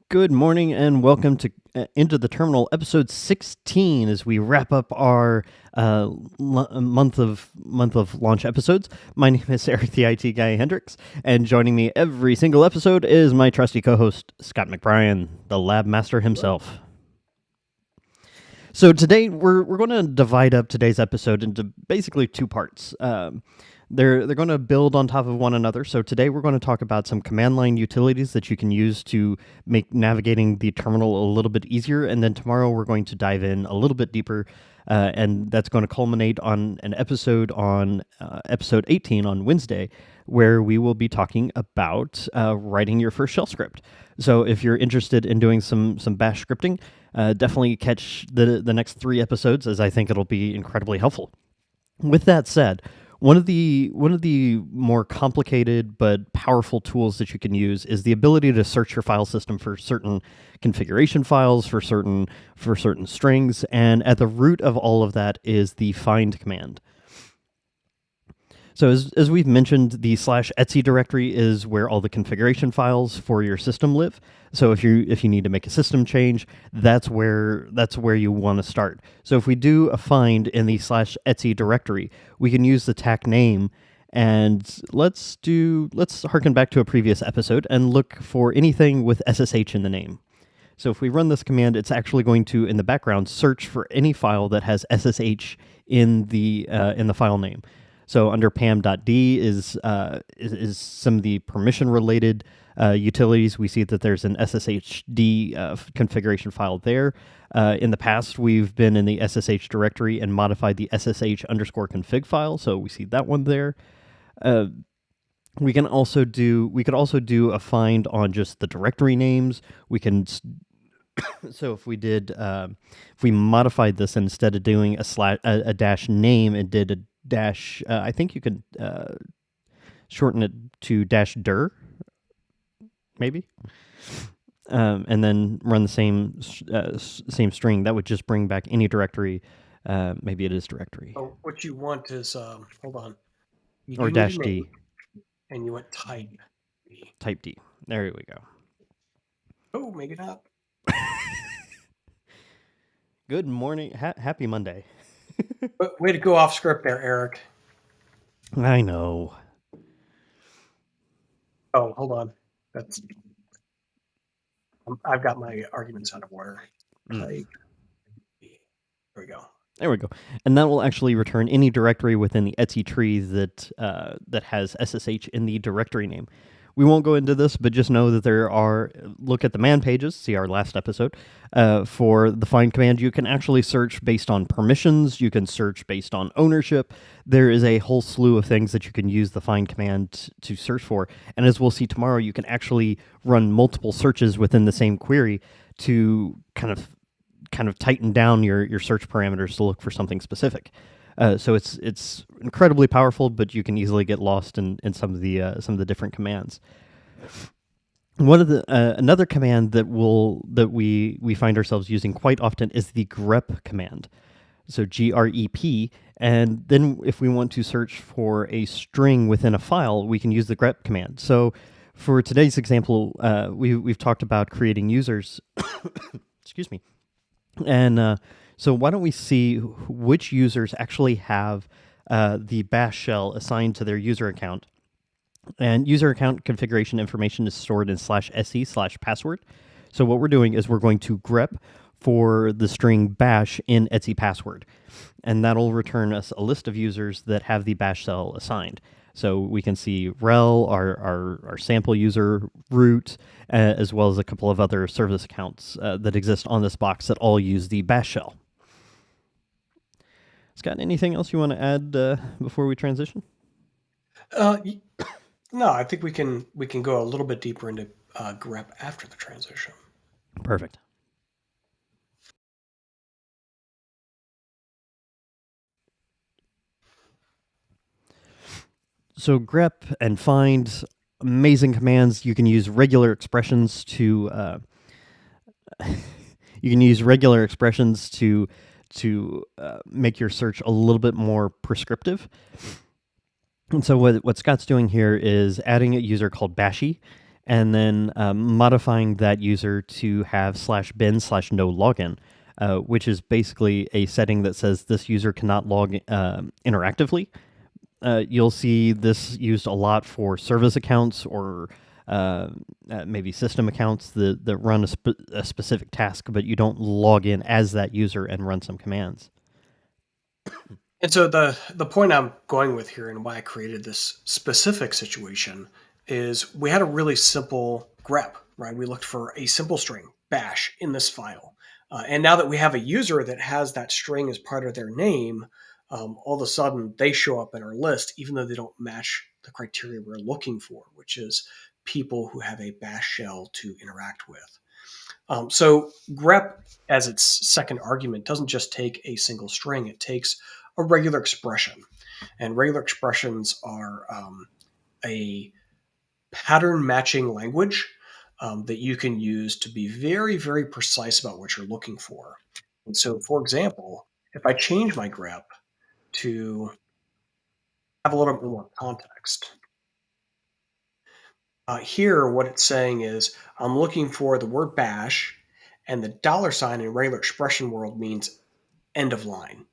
Good morning and welcome to Into the Terminal, episode 16, as we wrap up our month of launch episodes. My name is Eric the IT Guy Hendricks, and joining me every single episode is my trusty co-host Scott McBrien, the lab master himself. So today we're going to divide up today's episode into basically two parts. They're going to build on top of one another. So today we're going to talk about some command line utilities that you can use to make navigating the terminal a little bit easier. And then tomorrow we're going to dive in a little bit deeper, and that's going to culminate on an episode on episode 18 on Wednesday, where we will be talking about writing your first shell script. So if you're interested in doing some bash scripting, definitely catch the next 3 episodes, as I think it'll be incredibly helpful. With that said, one of the more complicated but powerful tools that you can use is the ability to search your file system for certain configuration files, for certain strings, and at the root of all of that is the find command. So as we've mentioned, the /etc directory is where all the configuration files for your system live. So if you need to make a system change, that's where you want to start. So if we do a find in the /etc directory, we can use the tac name, and let's harken back to a previous episode and look for anything with SSH in the name. So if we run this command, it's actually going to, in the background, search for any file that has SSH in the file name. So under pam.d is some of the permission-related utilities. We see that there's an sshd configuration file there. In the past, we've been in the SSH directory and modified the ssh_config file, so we see that one there. We could also do a find on just the directory names. We can. So if we modified this, instead of doing a dash name, and did a dash, I think you could shorten it to -dir, maybe, and then run the same string. That would just bring back any directory. Maybe it is directory. Oh, what you want is hold on. Or -d. And you want type D. Type D. There we go. Oh, make it up. Good morning. Happy Monday. Way to go off script there, Eric. I know. Oh, hold on. I've got my arguments out of order. Type D. There we go. There we go. And that will actually return any directory within the etc tree that has SSH in the directory name. We won't go into this, but just know that look at the man pages, see our last episode, for the find command. You can actually search based on permissions. You can search based on ownership. There is a whole slew of things that you can use the find command to search for. And as we'll see tomorrow, you can actually run multiple searches within the same query to kind of tighten down your search parameters to look for something specific. So it's incredibly powerful, but you can easily get lost in some of the different commands. One of the another command that we find ourselves using quite often is the grep command. So grep, and then if we want to search for a string within a file, we can use the grep command. So for today's example, we've talked about creating users. Excuse me, and so why don't we see which users actually have the bash shell assigned to their user account. And user account configuration information is stored in /se/password. So what we're doing is we're going to grep for the string bash in etc password. And that'll return us a list of users that have the bash shell assigned. So we can see RHEL, our sample user, root, as well as a couple of other service accounts that exist on this box that all use the bash shell. Scott, anything else you want to add before we transition? No, I think we can go a little bit deeper into grep after the transition. Perfect. So grep and find, amazing commands. You can use regular expressions to make your search a little bit more prescriptive. And so what Scott's doing here is adding a user called Bashy, and then modifying that user to have /bin/no login, which is basically a setting that says this user cannot log interactively. You'll see this used a lot for service accounts or maybe system accounts that run a specific task, but you don't log in as that user and run some commands. And so the point I'm going with here and why I created this specific situation is we had a really simple grep, right? We looked for a simple string, bash, in this file. And now that we have a user that has that string as part of their name, all of a sudden they show up in our list, even though they don't match the criteria we're looking for, which is people who have a bash shell to interact with. So grep, as its second argument, doesn't just take a single string, it takes a regular expression. And regular expressions are a pattern matching language that you can use to be very, very precise about what you're looking for. And so, for example, if I change my grep to have a little bit more context, here what it's saying is I'm looking for the word bash, and the $ in regular expression world means end of line.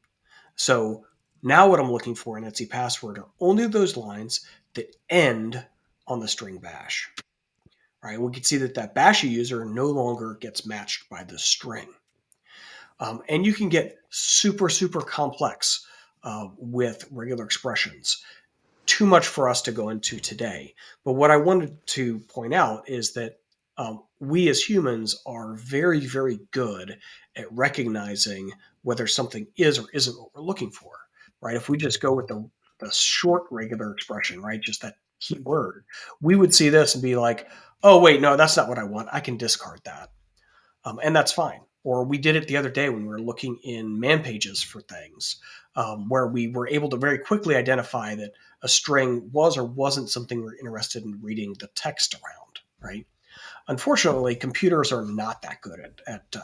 So now what I'm looking for in Etsy password are only those lines that end on the string bash. Right? We can see that that bashy user no longer gets matched by the string. And you can get super, super complex with regular expressions. Too much for us to go into today. But what I wanted to point out is that we as humans are very, very good at recognizing whether something is or isn't what we're looking for, right? If we just go with the short regular expression, right, just that key word, we would see this and be like, oh, wait, no, that's not what I want. I can discard that. And that's fine. Or we did it the other day when we were looking in man pages for things, where we were able to very quickly identify that a string was or wasn't something we're interested in reading the text around, right? Unfortunately, computers are not that good at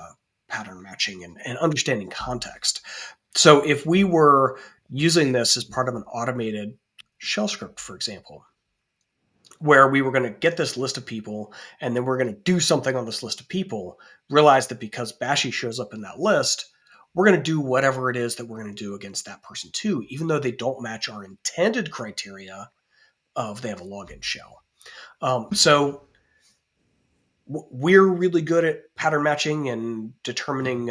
pattern matching and understanding context. So if we were using this as part of an automated shell script, for example, where we were going to get this list of people and then we're going to do something on this list of people, realize that because Bashy shows up in that list, we're going to do whatever it is that we're going to do against that person too, even though they don't match our intended criteria of they have a login shell. So we're really good at pattern matching and determining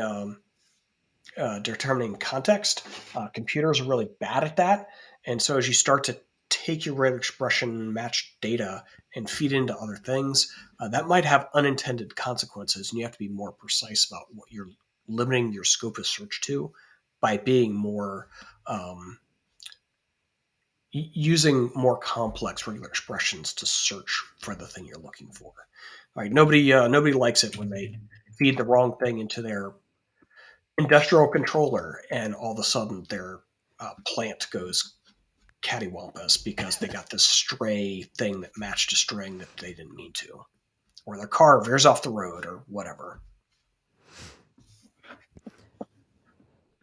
context. Computers are really bad at that. And so as you start to take your rate expression matched data and feed into other things, that might have unintended consequences. And you have to be more precise about what you're limiting your scope of search to by being more using more complex regular expressions to search for the thing you're looking for. All right, nobody likes it when they feed the wrong thing into their industrial controller, and all of a sudden their plant goes cattywampus because they got this stray thing that matched a string that they didn't mean to, or their car veers off the road, or whatever.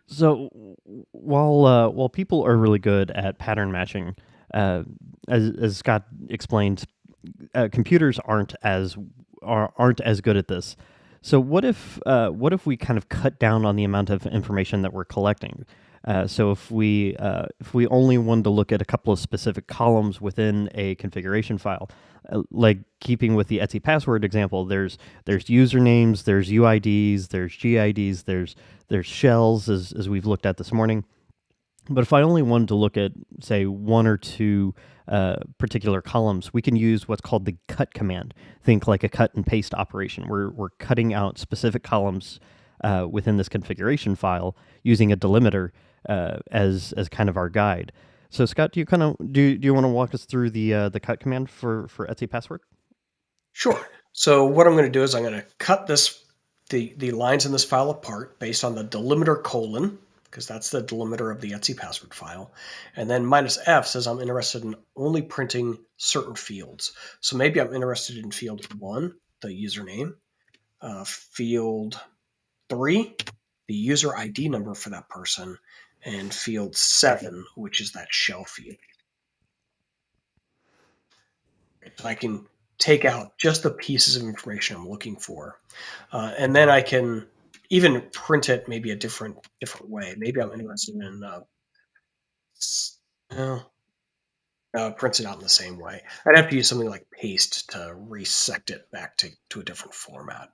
So while people are really good at pattern matching, uh, as Scott explained, computers aren't as good at this. So what if we kind of cut down on the amount of information that we're collecting? So if we only wanted to look at a couple of specific columns within a configuration file, like keeping with the Etsy password example, there's usernames, there's UIDs, there's GIDs, there's shells as we've looked at this morning. But if I only wanted to look at, say, one or two particular columns, we can use what's called the cut command. Think like a cut and paste operation. We're cutting out specific columns within this configuration file using a delimiter as kind of our guide. So, Scott, do you want to walk us through the cut command for Etsy password? Sure. So what I'm going to do is I'm going to cut the lines in this file apart based on the delimiter colon, because that's the delimiter of the Etsy password file. And then -F says I'm interested in only printing certain fields. So maybe I'm interested in field 1, the username, field 3, the user ID number for that person, and field 7, which is that shell field. So I can take out just the pieces of information I'm looking for, and then I can even print it maybe a different way. Maybe I'm interested in well, prints it out in the same way. I'd have to use something like paste to resect it back to a different format.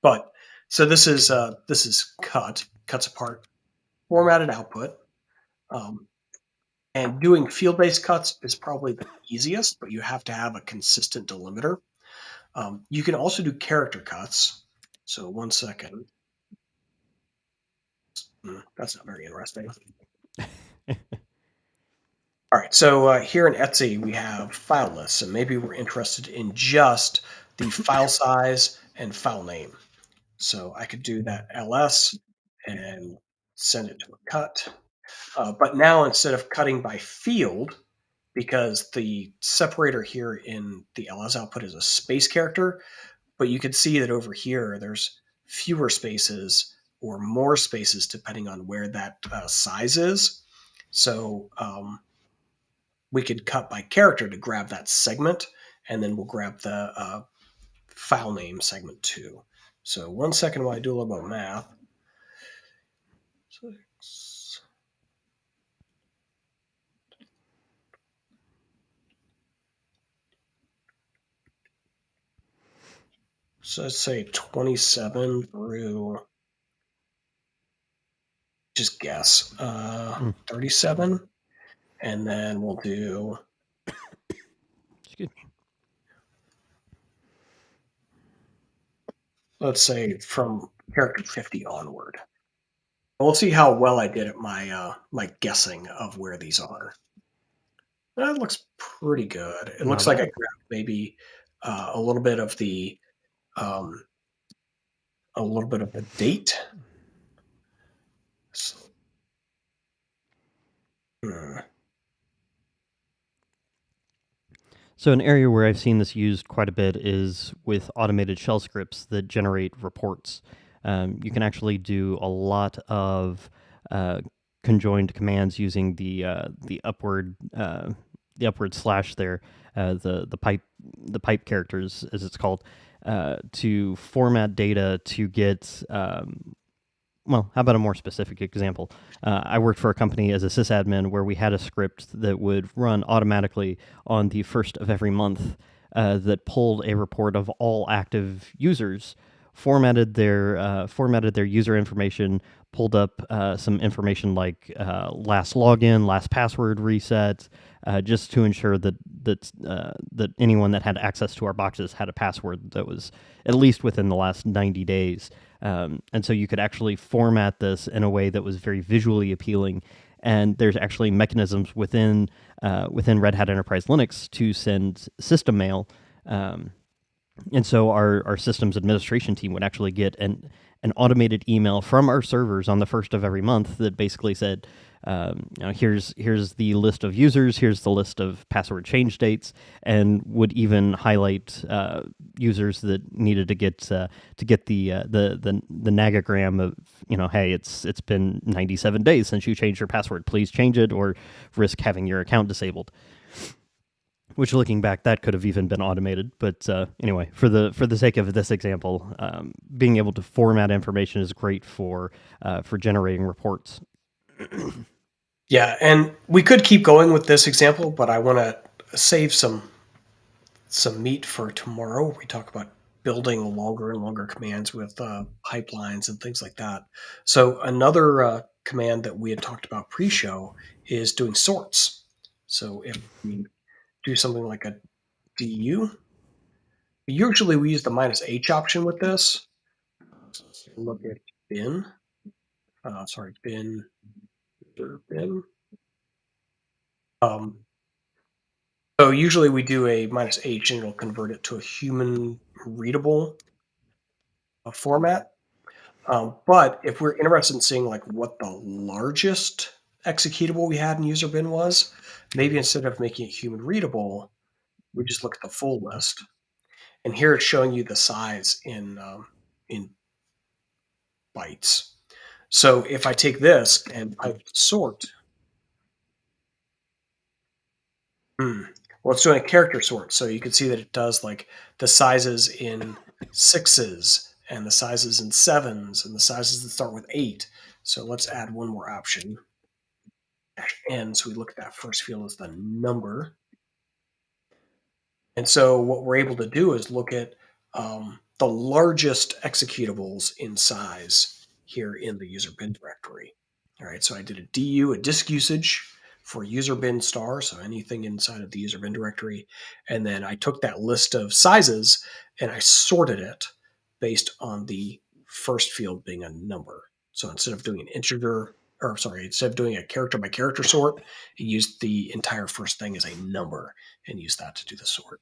But so this is cuts apart formatted output. Um, and doing field-based cuts is probably the easiest, but you have to have a consistent delimiter. You can also do character cuts. So 1 second. That's not very interesting. All right, so here in Etsy, we have file lists, and maybe we're interested in just the file size and file name. So I could do that ls and send it to a cut. But now instead of cutting by field, because the separator here in the ls output is a space character, but you can see that over here there's fewer spaces or more spaces depending on where that size is. So we could cut by character to grab that segment, and then we'll grab the file name segment too. So 1 second while I do a little bit of math. 6. So let's say 27 through, just guess, 37. And then we'll do, Excuse me. let's say, from character 50 onward. We'll see how well I did at my guessing of where these are. That looks pretty good. It Not looks like I bad. grabbed maybe a little bit of the um, a little bit of the date. So, hmm. So, an area where I've seen this used quite a bit is with automated shell scripts that generate reports. You can actually do a lot of uh, conjoined commands using the upward slash there, the pipe characters as it's called, to format data to get well, how about a more specific example? I worked for a company as a sysadmin where we had a script that would run automatically on the first of every month that pulled a report of all active users, formatted their user information, pulled up some information like last login, last password reset, just to ensure that anyone that had access to our boxes had a password that was at least within the last 90 days. And so you could actually format this in a way that was very visually appealing. And there's actually mechanisms within Red Hat Enterprise Linux to send system mail. And so our systems administration team would actually get an automated email from our servers on the first of every month that basically said, here's the list of users, here's the list of password change dates, and would even highlight users that needed to get the nagagram of, hey, it's been 97 days since you changed your password, please change it or risk having your account disabled. Which, looking back, that could have even been automated. But anyway, for the sake of this example, being able to format information is great for generating reports. Yeah, and we could keep going with this example, but I want to save some meat for tomorrow. We talk about building longer and longer commands with pipelines and things like that. So another command that we had talked about pre-show is doing sorts. So if we do something like a du, usually we use the -h option with this. So look at bin. Sorry, bin. Um, so usually we do a -h and it'll convert it to a human readable format. But if we're interested in seeing like what the largest executable we had in user bin was, maybe instead of making it human readable, we just look at the full list. And here it's showing you the size in bytes. So if I take this and pipe sort, Well, it's doing a character sort, so you can see that it does like the sizes in sixes and the sizes in sevens and the sizes that start with eight. So let's add one more option, -n. So we look at that first field as the number. And so what we're able to do is look at the largest executables in size here in the user bin directory. All right, so I did a DU, a disk usage for user bin star, so anything inside of the user bin directory. And then I took that list of sizes and I sorted it based on the first field being a number. So instead of doing an integer, or sorry, instead of doing a character by character sort, I used the entire first thing as a number and used that to do the sort.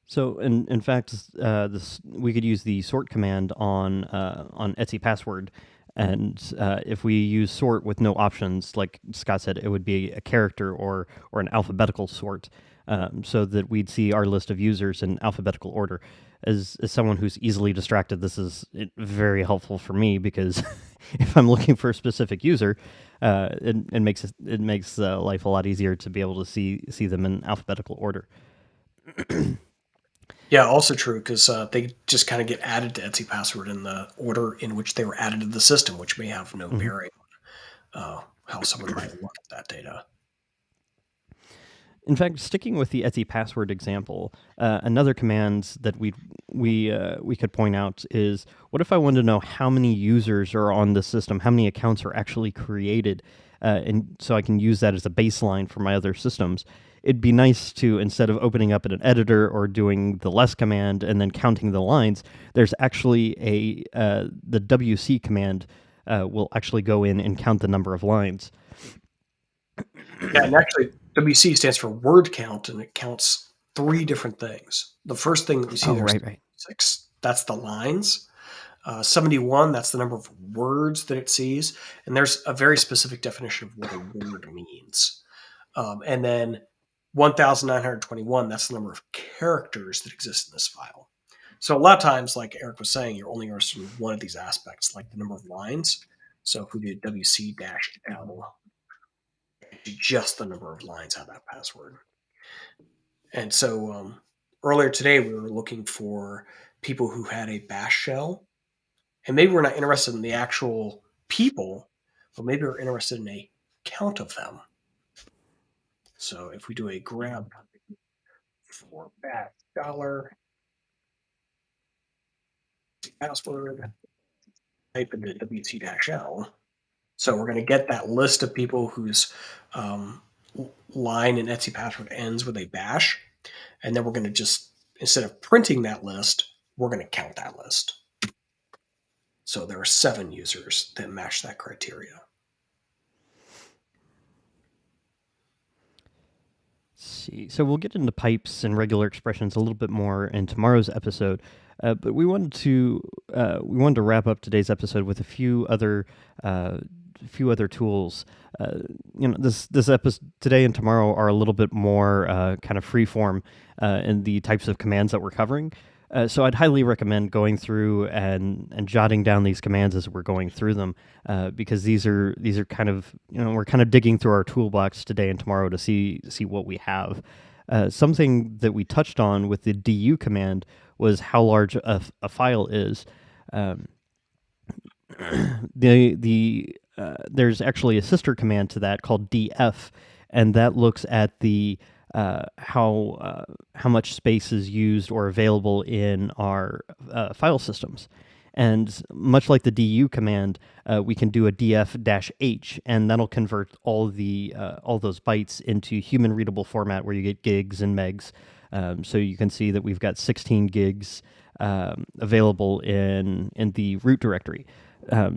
So, in fact, this we could use the sort command on Etsy password, and if we use sort with no options, like Scott said, it would be a character or an alphabetical sort, so that we'd see our list of users in alphabetical order. As someone who's easily distracted, this is very helpful for me because if I'm looking for a specific user, it makes life a lot easier to be able to see them in alphabetical order. Yeah, also true because they just kind of get added to Etsy password in the order in which they were added to the system, which may have no Mhm. bearing on how someone might look at that data. In fact, sticking with the Etsy password example, another command that we could point out is, what if I wanted to know how many users are on the system, how many accounts are actually created, and so I can use that as a baseline for my other systems. It'd be nice to, instead of opening up in an editor or doing the less command and then counting the lines, there's actually the WC command will actually go in and count the number of lines. Yeah, and actually, WC stands for word count, and it counts three different things. The first thing that we see Oh, there's right, right. 6. That's the lines. 71, that's the number of words that it sees. And there's a very specific definition of what a word means. And then 1921, that's the number of characters that exist in this file. So a lot of times, like Eric was saying, you're only interested in one of these aspects, like the number of lines. So if we do WC-L, just the number of lines have that password. And so earlier today, we were looking for people who had a bash shell. And maybe we're not interested in the actual people, but maybe we're interested in a count of them. So if we do a grep for bash dollar password, type into WC-L. So we're going to get that list of people whose um, line in Etsy password ends with a bash. And then we're going to just, instead of printing that list, we're going to count that list. So there are 7 users that match that criteria. See, so we'll get into pipes and regular expressions a little bit more in tomorrow's episode, but we wanted to wrap up today's episode with a few other tools. This episode today and tomorrow are a little bit more kind of free form in the types of commands that we're covering. So I'd highly recommend going through and jotting down these commands as we're going through them, because these are kind of, we're kind of digging through our toolbox today and tomorrow to see what we have. Something that we touched on with the du command was how large a file is. Um, there's actually a sister command to that called df, and that looks at the how much space is used or available in our file systems. And much like the du command, we can do a df-h, and that'll convert all those bytes into human readable format where you get gigs and megs. So you can see that we've got 16 gigs available in the root directory.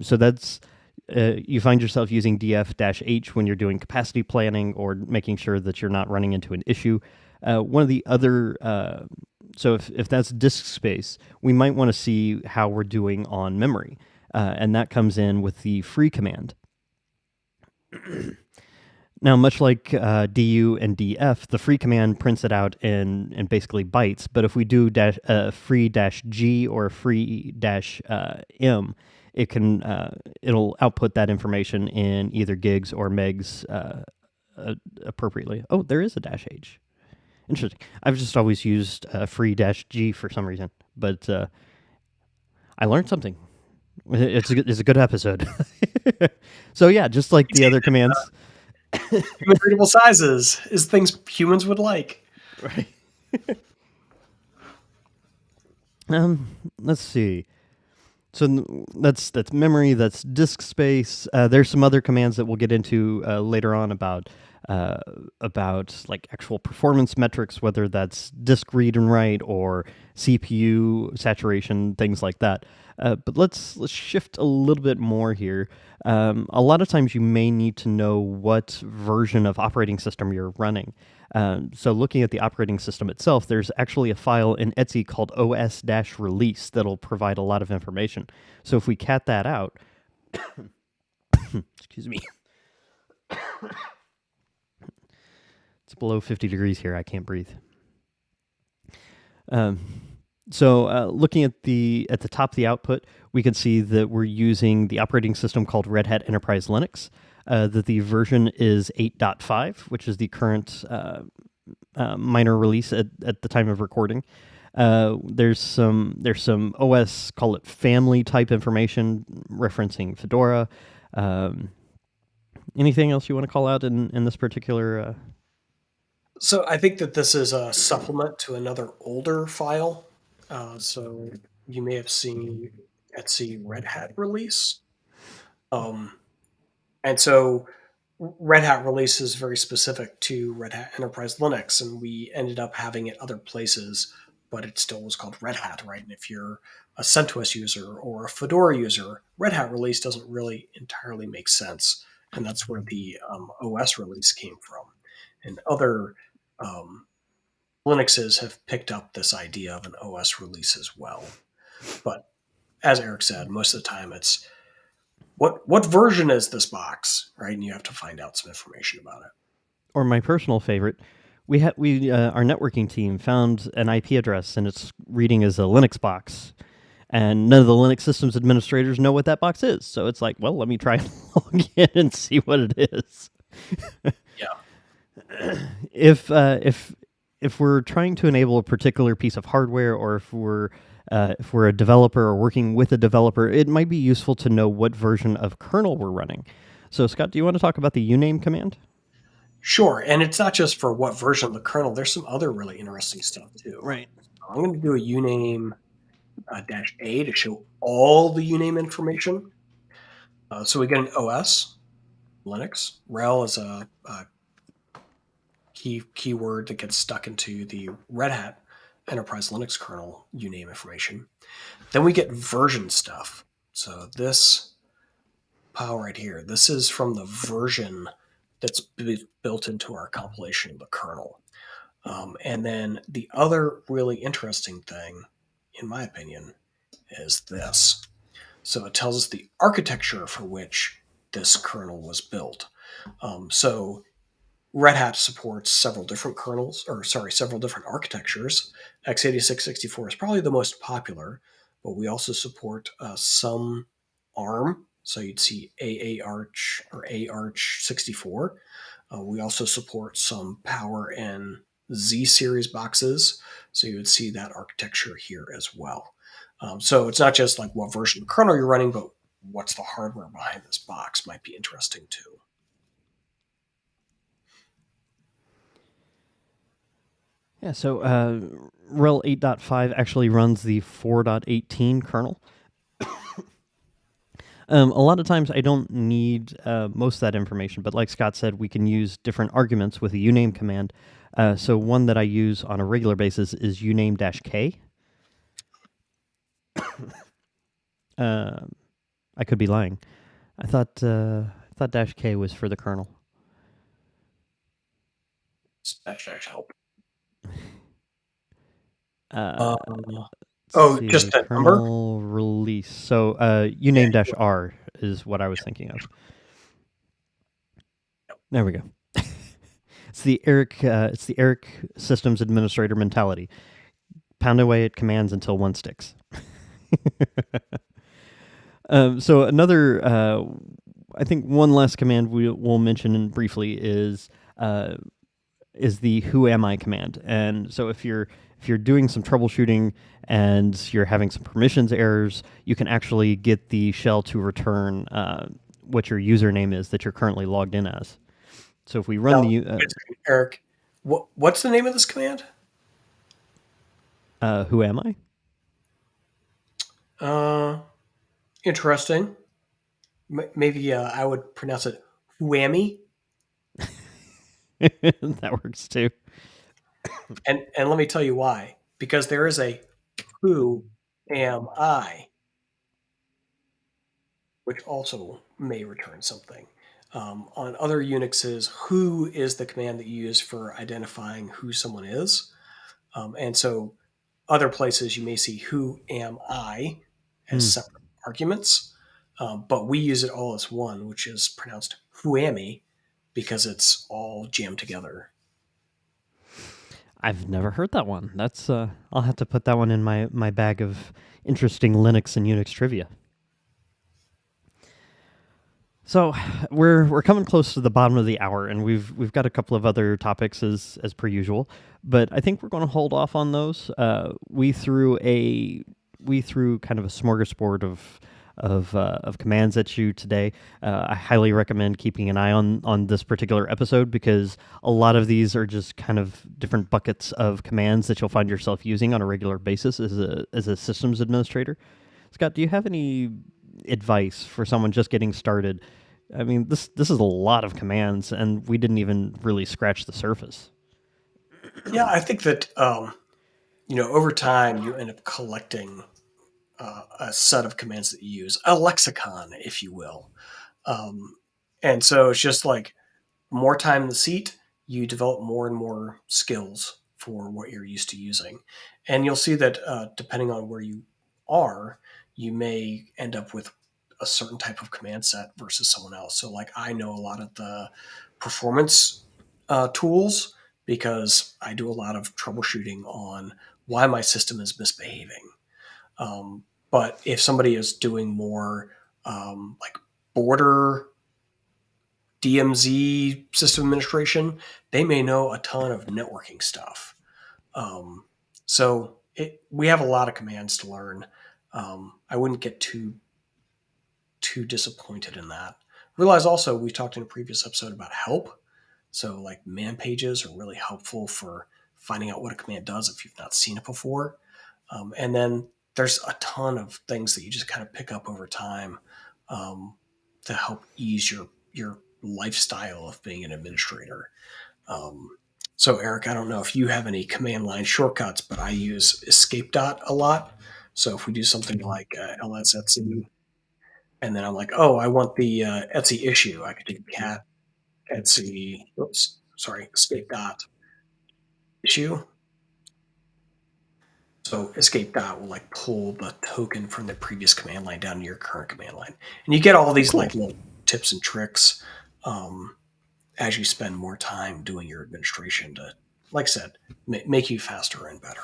So that's you find yourself using df-h when you're doing capacity planning or making sure that you're not running into an issue. One of the other so if that's disk space, we might want to see how we're doing on memory, and that comes in with the free command. Now, much like du and df, the free command prints it out in basically bytes. But if we do free -g or free -m, it'll output that information in either gigs or megs appropriately. Oh, there is a -H. Interesting. I've just always used free -G for some reason, but I learned something. It's a good episode. So yeah, just like the other commands. Human readable sizes is things humans would like. Right. Let's see. So that's memory. That's disk space. There's some other commands that we'll get into later on about like actual performance metrics, whether that's disk read and write or CPU saturation, things like that. But let's shift a little bit more here. A lot of times you may need to know what version of operating system you're running. So looking at the operating system itself, there's actually a file in Etsy called os-release that'll provide a lot of information. So if we cat that out, excuse me. It's below 50 degrees here. I can't breathe. So looking at the top of the output, we can see that we're using the operating system called Red Hat Enterprise Linux. That the version is 8.5, which is the current minor release at the time of recording. There's some OS, call it family type information referencing Fedora. Anything else you want to call out in this particular? So I think that this is a supplement to another older file. So you may have seen Etsy Red Hat release. And so Red Hat release is very specific to Red Hat Enterprise Linux, and we ended up having it other places, but it still was called Red Hat, right? And if you're a CentOS user or a Fedora user, Red Hat release doesn't really entirely make sense. And that's where the OS release came from. And other Linuxes have picked up this idea of an OS release as well. But as Eric said, most of the time it's what version is this box, right? And you have to find out some information about it. Or my personal favorite, our networking team found an IP address and it's reading as a Linux box. And none of the Linux systems administrators know what that box is. So it's like, well, let me try and log in and see what it is. Yeah. If we're trying to enable a particular piece of hardware, or if we're a developer or working with a developer, it might be useful to know what version of kernel we're running. So, Scott, do you want to talk about the uname command? Sure, and it's not just for what version of the kernel. There's some other really interesting stuff too. Right. I'm going to do a uname -A to show all the uname information. So we get an OS, Linux. RHEL is a keyword that gets stuck into the Red Hat Enterprise Linux kernel uname information. Then we get version stuff. So this pile right here, this is from the version that's built into our compilation of the kernel. And then the other really interesting thing, in my opinion, is this. So it tells us the architecture for which this kernel was built. So Red Hat supports several different several different architectures. x86-64 is probably the most popular, but we also support some ARM. So you'd see AARch or AARch64. We also support some Power and Z series boxes. So you would see that architecture here as well. So it's not just like what version of the kernel you're running, but what's the hardware behind this box might be interesting too. Yeah, so RHEL 8.5 actually runs the 4.18 kernel. A lot of times I don't need most of that information, but like Scott said, we can use different arguments with a uname command. So one that I use on a regular basis is uname-k. I could be lying. I thought -k was for the kernel. Dash help. Just a kernel number? Release. So uname-R is what I was thinking of. There we go. It's the Eric systems administrator mentality. Pound away at commands until one sticks. So another, I think one last command we'll mention briefly is is the whoami command. And so if you're doing some troubleshooting and you're having some permissions errors, you can actually get the shell to return what your username is that you're currently logged in as. So if we run Now, the wait a second, Eric, what's the name of this command? who am I? Uh, Interesting. Maybe I would pronounce it whoami. That works too. And let me tell you why. Because there is a who am I, which also may return something. On other Unixes, who is the command that you use for identifying who someone is. And so other places you may see who am I as Hmm. separate arguments, but we use it all as one, which is pronounced whoami because it's all jammed together. I've never heard that one. That's I'll have to put that one in my bag of interesting Linux and Unix trivia. So we're coming close to the bottom of the hour, and we've got a couple of other topics as per usual, but I think we're going to hold off on those. We threw kind of a smorgasbord of commands at you today. I highly recommend keeping an eye on this particular episode because a lot of these are just kind of different buckets of commands that you'll find yourself using on a regular basis as a systems administrator. Scott, do you have any advice for someone just getting started? I mean, this is a lot of commands, and we didn't even really scratch the surface. Yeah, I think that over time you end up collecting a set of commands that you use, a lexicon, if you will. Um, and so it's just like more time in the seat, you develop more and more skills for what you're used to using. And you'll see that depending on where you are, you may end up with a certain type of command set versus someone else. So, like, I know a lot of the performance tools because I do a lot of troubleshooting on why my system is misbehaving. But if somebody is doing more like border DMZ system administration, they may know a ton of networking stuff. Um, we have a lot of commands to learn. I wouldn't get too disappointed in that. Realize also we talked in a previous episode about help. So like man pages are really helpful for finding out what a command does if you've not seen it before. And then there's a ton of things that you just kind of pick up over time um, to help ease your lifestyle of being an administrator. Um, so Eric, I don't know if you have any command line shortcuts, but I use escape dot a lot. So if we do something like ls etsy, and then I'm like, oh, I want the Etsy issue, I could do cat Etsy, oops, sorry, escape dot issue. So escape dot will like pull the token from the previous command line down to your current command line, and you get all Oh, these cool. like little tips and tricks um, as you spend more time doing your administration to, like I said, make you faster and better.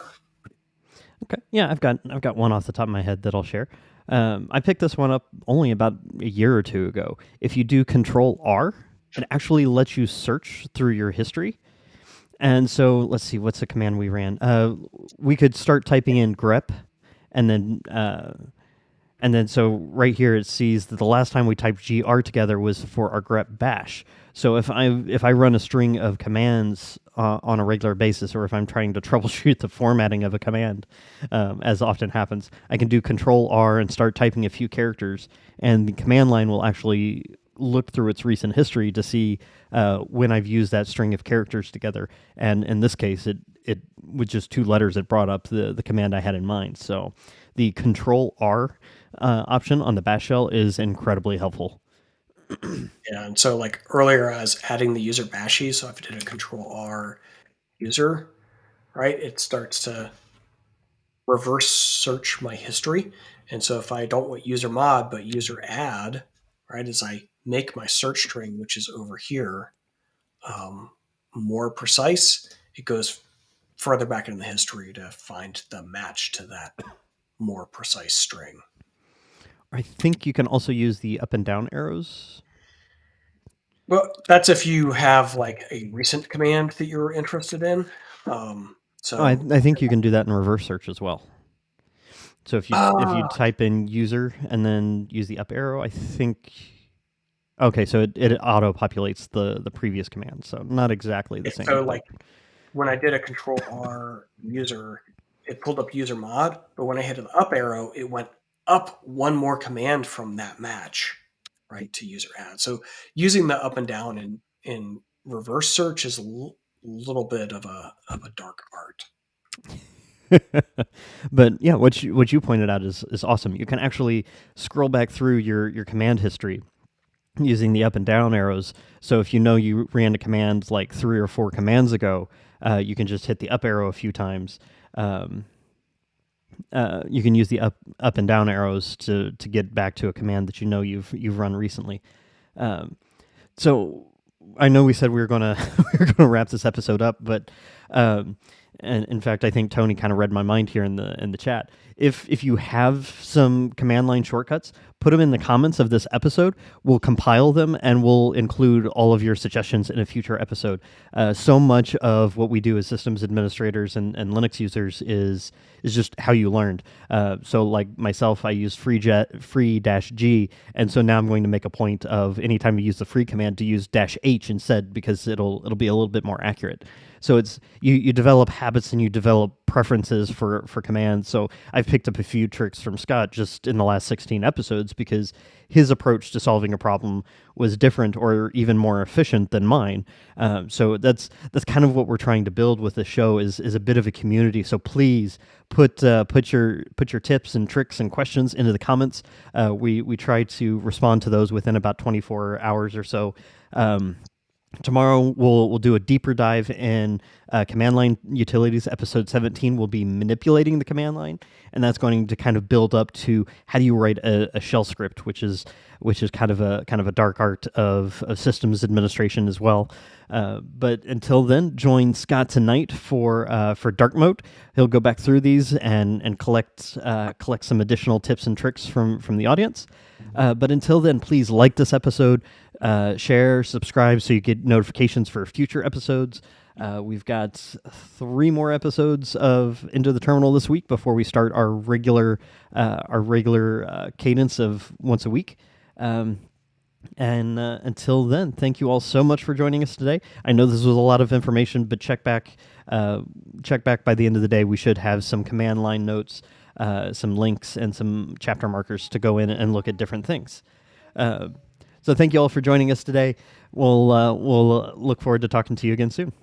Okay, yeah, I've got one off the top of my head that I'll share. I picked this one up only about a year or two ago. If you do Control R, it actually lets you search through your history. And so let's see, what's the command we ran? We could start typing in grep, and then so right here it sees that the last time we typed gr together was for our grep bash. So if I run a string of commands on a regular basis, or if I'm trying to troubleshoot the formatting of a command, as often happens, I can do Control R and start typing a few characters, and the command line will actually look through its recent history to see when I've used that string of characters together. And in this case, it with just two letters, it brought up the command I had in mind. So the Control R option on the bash shell is incredibly helpful. And so like earlier, I was adding the user bashy. So if I did a Control R user, right, it starts to reverse search my history. And so if I don't want user mod but user add, right, as I make my search string, which is over here, um, more precise, it goes further back in the history to find the match to that more precise string. I think you can also use the up and down arrows. Well, that's if you have like a recent command that you're interested in. Oh, I, So, I think you can do that in reverse search as well. So if you ah, type in user and then use the up arrow, I think. Okay, so it auto populates the previous command, so not exactly the yeah, same, so but like when I did a Control R user, it pulled up user mod, but when I hit the up arrow, it went up one more command from that match, right, to user add. So using the up and down in reverse search is a little bit of a dark art. but yeah, what you pointed out is awesome. You can actually scroll back through your command history using the up and down arrows. So if you know you ran a command like 3 or 4 commands ago, you can just hit the up arrow a few times. Um, you can use the up and down arrows to get back to a command that you know you've run recently. Um, so I know we said we were gonna we were gonna wrap this episode up, but and in fact, I think Tony kind of read my mind here in the chat. If you have some command line shortcuts, put them in the comments of this episode. We'll compile them and we'll include all of your suggestions in a future episode. So much of what we do as systems administrators and Linux users is just how you learned. So like myself, I used free-g, and so now I'm going to make a point of anytime you use the free command to use -h instead, because it'll be a little bit more accurate. So it's you develop habits and you develop preferences for commands. So I've picked up a few tricks from Scott just in the last 16 episodes because his approach to solving a problem was different or even more efficient than mine. So that's kind of what we're trying to build with the show is a bit of a community. So please put your tips and tricks and questions into the comments. We try to respond to those within about 24 hours or so. Tomorrow we'll do a deeper dive in command line utilities. Episode 17 will be manipulating the command line, and that's going to kind of build up to how do you write a shell script, which is kind of a dark art of systems administration as well. But until then, join Scott tonight for dark mode. He'll go back through these and collect some additional tips and tricks from the audience. But until then, please like this episode, share, subscribe so you get notifications for future episodes. We've got 3 more episodes of Into the Terminal this week before we start our regular cadence of once a week. And until then, thank you all so much for joining us today. I know this was a lot of information, but check back by the end of the day. We should have some command line notes, some links, and some chapter markers to go in and look at different things. So thank you all for joining us today. We'll look forward to talking to you again soon.